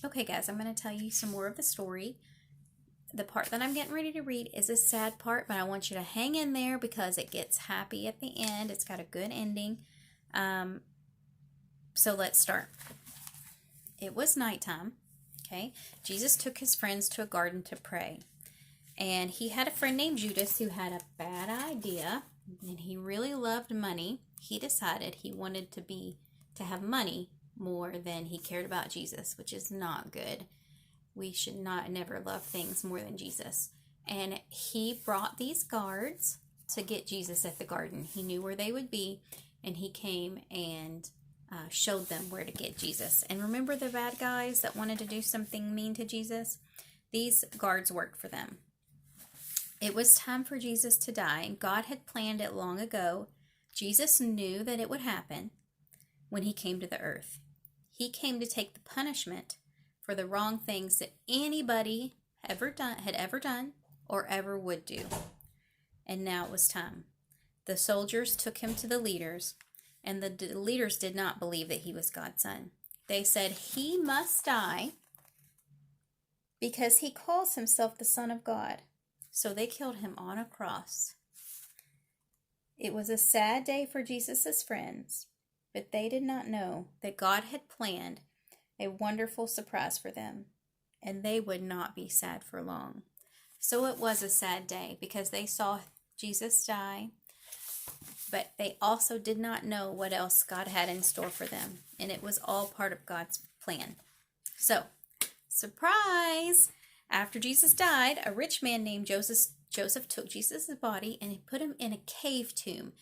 Okay, guys, I'm going to tell you some more of the story. The part that I'm getting ready to read is a sad part, but I want you to hang in there because it gets happy at the end. It's got a good ending. So let's start. It was nighttime. Okay, Jesus took his friends to a garden to pray. And he had a friend named Judas who had a bad idea, and he really loved money. He decided he wanted to have money more than he cared about Jesus, which is not good. We should never love things more than Jesus. And he brought these guards to get Jesus at the garden. He knew where they would be, and he came and showed them where to get Jesus. And remember the bad guys that wanted to do something mean to Jesus? These guards worked for them. It was time for Jesus to die, and God had planned it long ago. Jesus knew that it would happen when he came to the earth. He came to take the punishment for the wrong things that anybody had ever done or ever would do. And now it was time. The soldiers took him to the leaders, and the leaders did not believe that he was God's son. They said, "He must die because he calls himself the Son of God." So they killed him on a cross. It was a sad day for Jesus' friends, but they did not know that God had planned a wonderful surprise for them, and they would not be sad for long. So it was a sad day because they saw Jesus die, but they also did not know what else God had in store for them, and it was all part of God's plan. So, surprise! After Jesus died, a rich man named Joseph took Jesus' body and he put him in a cave tomb.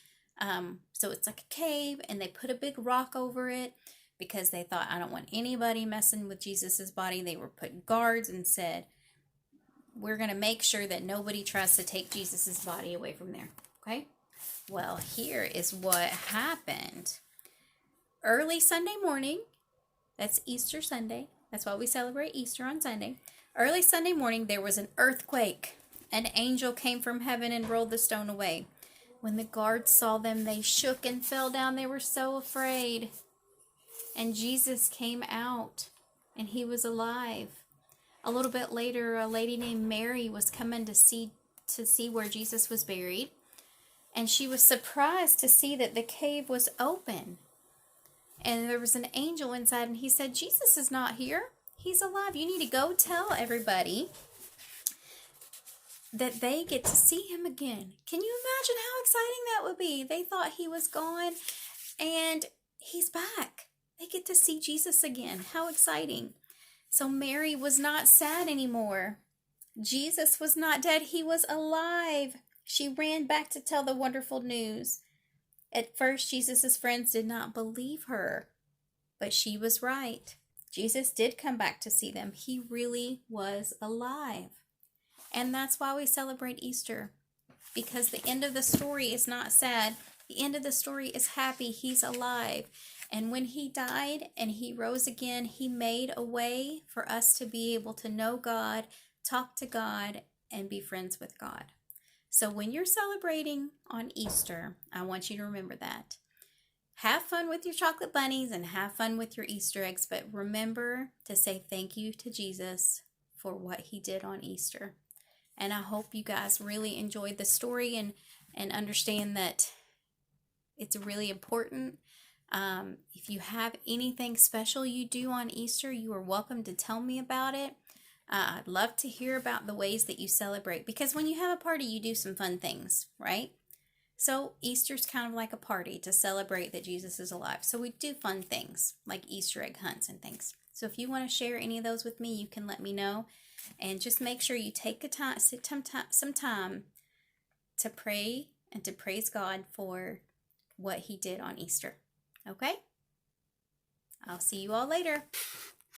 So it's like a cave, and they put a big rock over it because they thought, I don't want anybody messing with Jesus' body. They were put guards and said, we're going to make sure that nobody tries to take Jesus' body away from there. Okay? Well, here is what happened. Early Sunday morning, that's Easter Sunday. That's why we celebrate Easter on Sunday. Early Sunday morning, there was an earthquake. An angel came from heaven and rolled the stone away. When the guards saw them, they shook and fell down. They were so afraid. And Jesus came out, and he was alive. A little bit later, a lady named Mary was coming to see where Jesus was buried. And she was surprised to see that the cave was open. And there was an angel inside, and he said, Jesus is not here. He's alive. You need to go tell everybody that they get to see him again. Can you imagine how exciting that would be? They thought he was gone, and he's back. They get to see Jesus again. How exciting. So Mary was not sad anymore. Jesus was not dead. He was alive. She ran back to tell the wonderful news. At first, Jesus' friends did not believe her, but she was right. Jesus did come back to see them. He really was alive. And that's why we celebrate Easter, because the end of the story is not sad. The end of the story is happy. He's alive. And when he died and he rose again, he made a way for us to be able to know God, talk to God, and be friends with God. So when you're celebrating on Easter, I want you to remember that. Have fun with your chocolate bunnies and have fun with your Easter eggs, but remember to say thank you to Jesus for what he did on Easter. And I hope you guys really enjoyed the story and understand that it's really important. If you have anything special you do on Easter, you are welcome to tell me about it. I'd love to hear about the ways that you celebrate, because when you have a party, you do some fun things, right? So Easter's kind of like a party to celebrate that Jesus is alive. So we do fun things like Easter egg hunts and things. So if you want to share any of those with me, you can let me know. And just make sure you take some time to pray and to praise God for what he did on Easter. Okay? I'll see you all later.